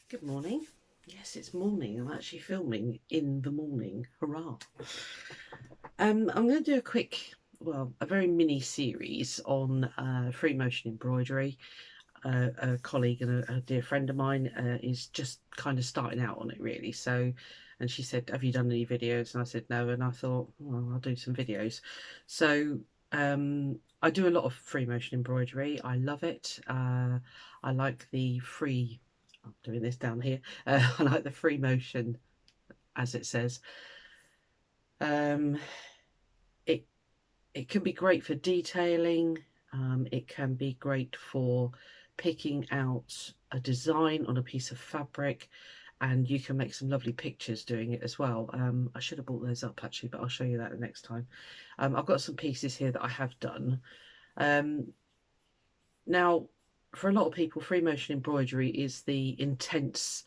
Good morning. Yes, it's morning. I'm actually filming in the morning. Hurrah. I'm going to do a quick, a very mini series on free motion embroidery. A colleague and a dear friend of mine is just kind of starting out on it, really. So, and she said, "Have you done any videos?" And I said, "No." And I thought, well, I'll do some videos. So, I do a lot of free motion embroidery. I love it. I like the free. I'm doing this down here. I like the free motion, as it says. Um, it it can be great for detailing. It can be great for picking out a design on a piece of fabric, and you can make some lovely pictures doing it as well. I should have brought those up actually, but I'll show you that the next time. I've got some pieces here that I have done. Now, for a lot of people, free motion embroidery is the intense,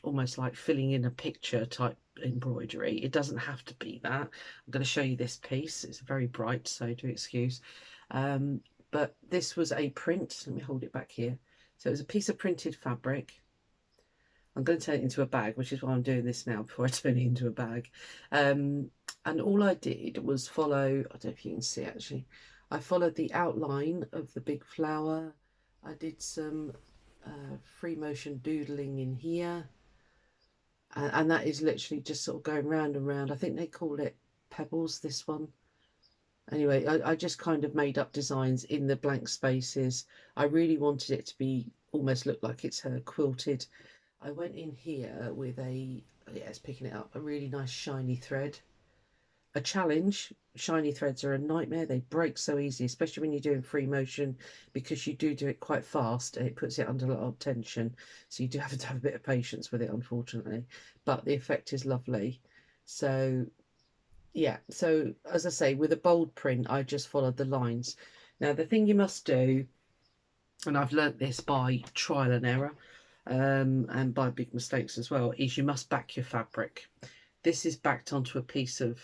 almost like filling in a picture type embroidery. It doesn't have to be that. I'm going to show you this piece. It's very bright, so do excuse. But this was a print. Let me hold it back here. So it was a piece of printed fabric. I'm going to turn it into a bag, which is why I'm doing this now before I turn it into a bag. And all I did was follow, I don't know if you can see actually, I followed the outline of the big flower. I did some free motion doodling in here. And that is literally just sort of going round and round. I think they call it pebbles, this one. Anyway, I just kind of made up designs in the blank spaces. I really wanted it to be almost look like it's quilted. I went in here with it's picking it up, a really nice shiny thread. A challenge. Shiny threads are a nightmare. They break so easy, especially when you're doing free motion, because you do it quite fast and it puts it under a lot of tension. So you do have to have a bit of patience with it, unfortunately. But the effect is lovely. So yeah, so as I say, with a bold print, I just followed the lines. Now, the thing you must do, and I've learnt this by trial and error, and by big mistakes as well, is you must back your fabric. This is backed onto a piece of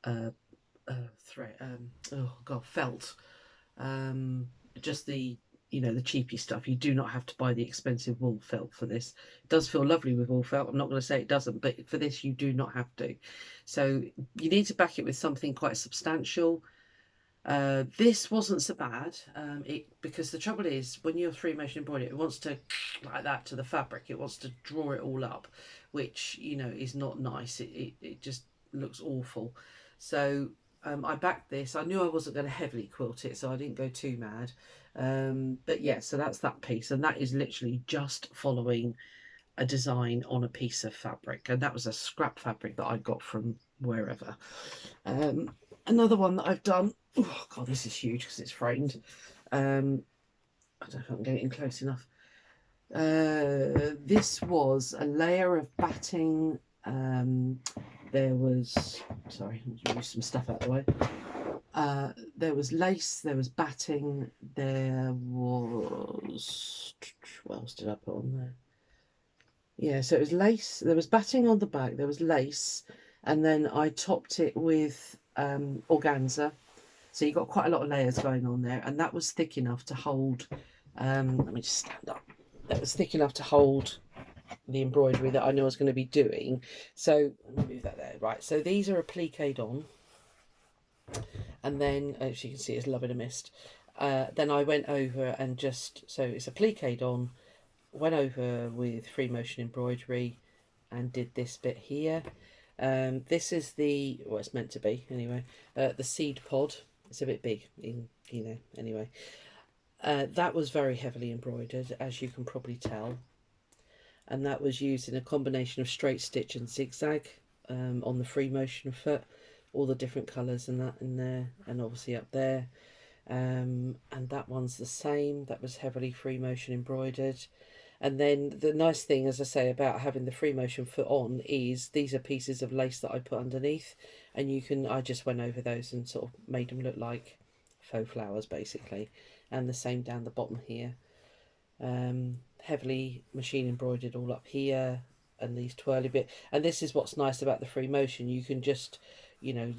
thread, oh god, felt. Just the the cheapy stuff. You do not have to buy the expensive wool felt for this. It does feel lovely with wool felt. I'm not going to say it doesn't, but for this you do not have to. So you need to back it with something quite substantial. This wasn't so bad, because the trouble is when you're free motion embroidery, it wants to like that to the fabric. It wants to draw it all up, which is not nice. It just looks awful. So I backed this. I knew I wasn't going to heavily quilt it, so I didn't go too mad. But yeah, so that's that piece, and that is literally just following a design on a piece of fabric, and that was a scrap fabric that I got from wherever. Another one that I've done, oh god, this is huge because it's framed. I don't know if I can get it in close enough. This was a layer of batting. There was, sorry, I'll move some stuff out of the way. There was lace, there was batting, there was, what else did I put on there? Yeah, so it was lace, there was batting on the back, there was lace, and then I topped it with organza. So you got quite a lot of layers going on there, and that was thick enough to hold, let me just stand up. That was thick enough to hold the embroidery that I knew I was going to be doing. So let me move that there. Right, so these are appliqued on, and then as you can see, it's love in a mist. Then I went over and just, so it's appliqued on, went over with free motion embroidery and did this bit here. This is the, well, it's meant to be anyway, the seed pod. It's a bit big, anyway. That was very heavily embroidered, as you can probably tell. And that was used in a combination of straight stitch and zigzag on the free motion foot. All the different colours and that in there, and obviously up there. And that one's the same. That was heavily free motion embroidered. And then the nice thing, as I say, about having the free motion foot on is these are pieces of lace that I put underneath, and I just went over those and sort of made them look like faux flowers basically. And the same down the bottom here. Heavily machine embroidered all up here, and these twirly bit. And this is what's nice about the free motion. You can just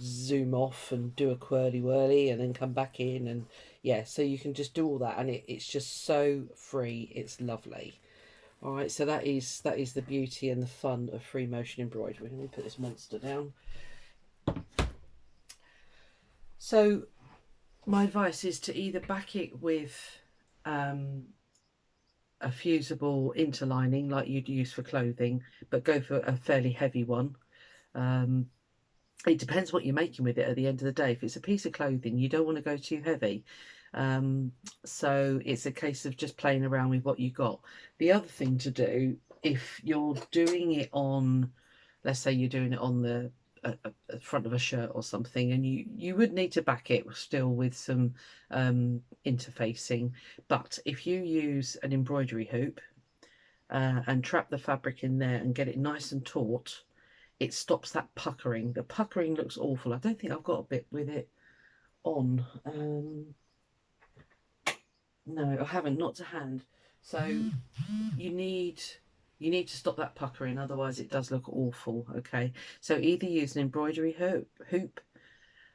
zoom off and do a quirly whirly and then come back in, and yeah, so you can just do all that, and it's just so free. It's lovely. All right, so that is the beauty and the fun of free motion embroidery. Let me put this monster down. So my advice is to either back it with a fusible interlining like you'd use for clothing, but go for a fairly heavy one. It depends what you're making with it at the end of the day. If it's a piece of clothing, you don't want to go too heavy. So it's a case of just playing around with what you got. The other thing to do, if you're doing it on, let's say you're doing it on the front of a shirt or something, and you would need to back it still with some interfacing. But if you use an embroidery hoop and trap the fabric in there and get it nice and taut, it stops that puckering. The puckering looks awful. I don't think I've got a bit with it on. No, I haven't, not to hand. So you need to stop that puckering, otherwise it does look awful. Okay, so either use an embroidery hoop.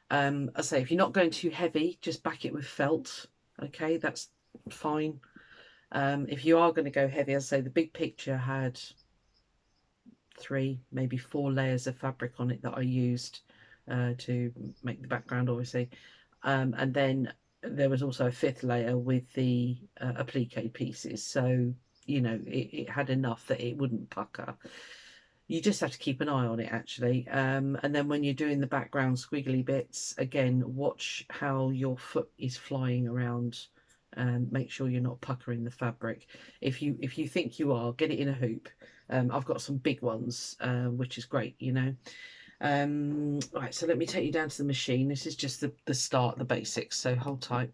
I say if you're not going too heavy, just back it with felt. Okay, that's fine. If you are going to go heavy, as I say, the big picture had 3, maybe 4 layers of fabric on it that I used to make the background, obviously, and then there was also a 5th layer with the applique pieces, so you know it had enough that it wouldn't pucker. You just have to keep an eye on it, actually, and then when you're doing the background squiggly bits, again, watch how your foot is flying around and make sure you're not puckering the fabric. If you think you are, get it in a hoop. I've got some big ones, which is great, you know. Right, so let me take you down to the machine. This is just the start, the basics, so hold tight.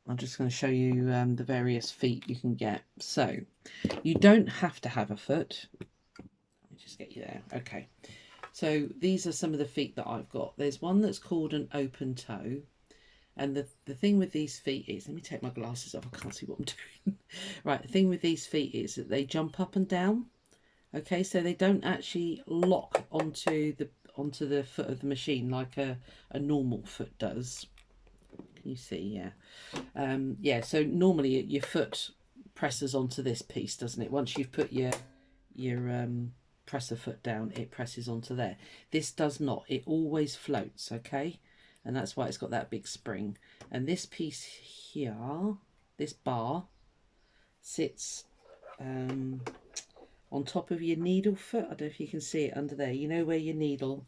I'm just going to show you the various feet you can get. So you don't have to have a foot. Let me just get you there. Okay, so these are some of the feet that I've got. There's one that's called an open toe. And the thing with these feet is, let me take my glasses off, I can't see what I'm doing. Right, the thing with these feet is that they jump up and down. Okay, so they don't actually lock onto the foot of the machine like a normal foot does. Can you see? Yeah. Yeah, so normally your foot presses onto this piece, doesn't it? Once you've put your presser foot down, it presses onto there. This does not. It always floats, okay? And that's why it's got that big spring. And this piece here, this bar, sits on top of your needle foot. I don't know if you can see it under there. You know where your needle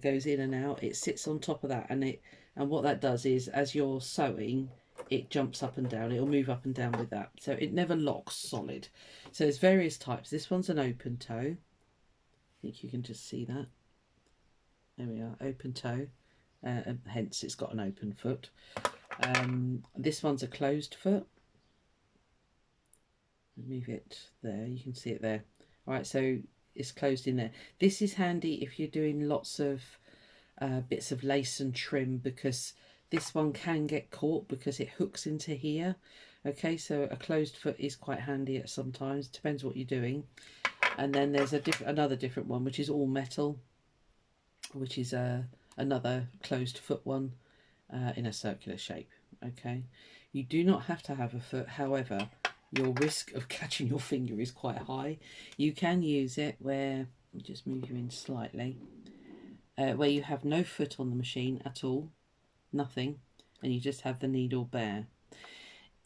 goes in and out? It sits on top of that, and what that does is, as you're sewing, it jumps up and down. It'll move up and down with that. So it never locks solid. So there's various types. This one's an open toe. I think you can just see that. There we are, open toe. And hence it's got an open foot. This one's a closed foot. Move it there, you can see it there. All right, so it's closed in there. This is handy if you're doing lots of bits of lace and trim, because this one can get caught because it hooks into here. Okay, so a closed foot is quite handy at sometimes, depends what you're doing. And then there's another different one, which is all metal, which is another closed foot one in a circular shape. Okay, you do not have to have a foot, however your risk of catching your finger is quite high. You can use it where, I'll just move you in slightly, where you have no foot on the machine at all, nothing, and you just have the needle bare.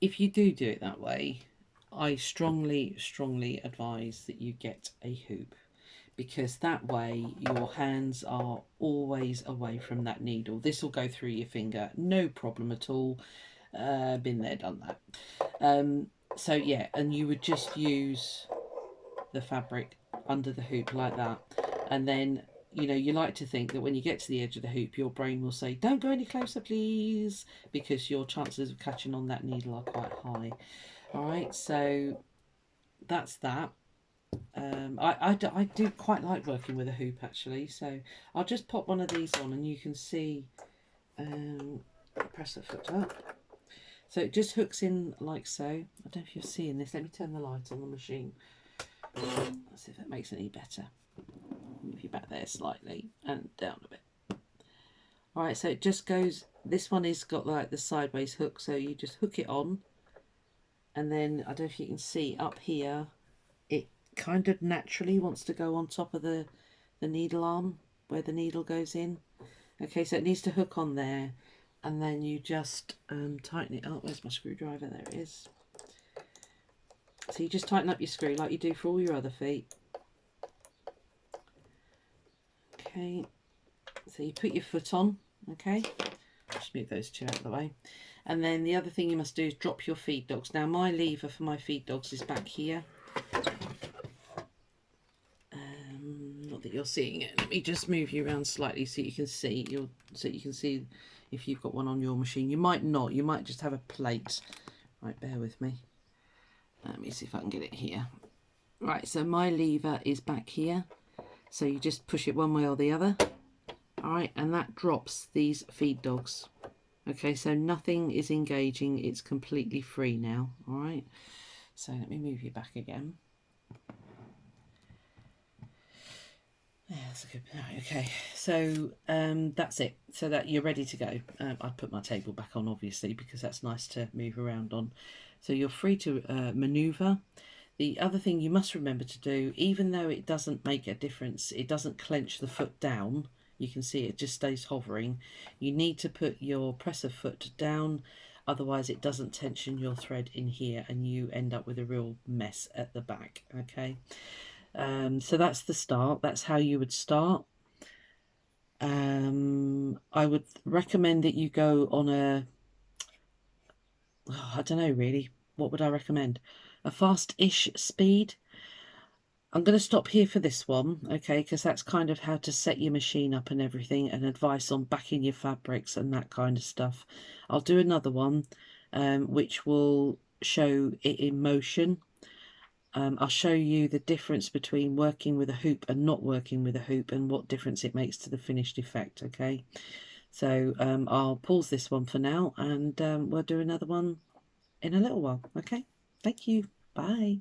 If you do it that way, I strongly advise that you get a hoop, because that way your hands are always away from that needle. This will go through your finger, no problem at all. Been there, done that. So yeah, and you would just use the fabric under the hoop like that, and then, you know, you like to think that when you get to the edge of the hoop, your brain will say, don't go any closer please, because your chances of catching on that needle are quite high. All right, so that's that. I do quite like working with a hoop, actually, so I'll just pop one of these on and you can see, press the foot up. So it just hooks in like so. I don't know if you're seeing this. Let me turn the light on the machine. Let's see if that makes it any better. Move you back there slightly and down a bit. All right, so it just goes, this one is got like the sideways hook, so you just hook it on, and then I don't know if you can see up here, it kind of naturally wants to go on top of the needle arm where the needle goes in. Okay, so it needs to hook on there, and then you just tighten it up. Where's my screwdriver? There it is. So you just tighten up your screw like you do for all your other feet. Okay, so you put your foot on, okay, just move those two out of the way. And then the other thing you must do is drop your feed dogs. Now my lever for my feed dogs is back here. Not that you're seeing it. Let me just move you around slightly so you can see. So you can see if you've got one on your machine. You might not. You might just have a plate. Right, bear with me. Let me see if I can get it here. Right, so my lever is back here. So you just push it one way or the other. All right, and that drops these feed dogs. Okay, so nothing is engaging. It's completely free now. All right, so let me move you back again. Yeah, that's a good. Okay, so that's it. So that you're ready to go. I put my table back on, obviously, because that's nice to move around on. So you're free to maneuver. The other thing you must remember to do, even though it doesn't make a difference, it doesn't clench the foot down. You can see it just stays hovering. You need to put your presser foot down, otherwise it doesn't tension your thread in here, and you end up with a real mess at the back. Okay. So that's the start. That's how you would start. I would recommend that you go on a, I don't know really, what would I recommend? A fast-ish speed. I'm going to stop here for this one, okay, because that's kind of how to set your machine up and everything, and advice on backing your fabrics and that kind of stuff. I'll do another one which will show it in motion. I'll show you the difference between working with a hoop and not working with a hoop, and what difference it makes to the finished effect, okay? So I'll pause this one for now, and we'll do another one in a little while, okay? Thank you. Bye.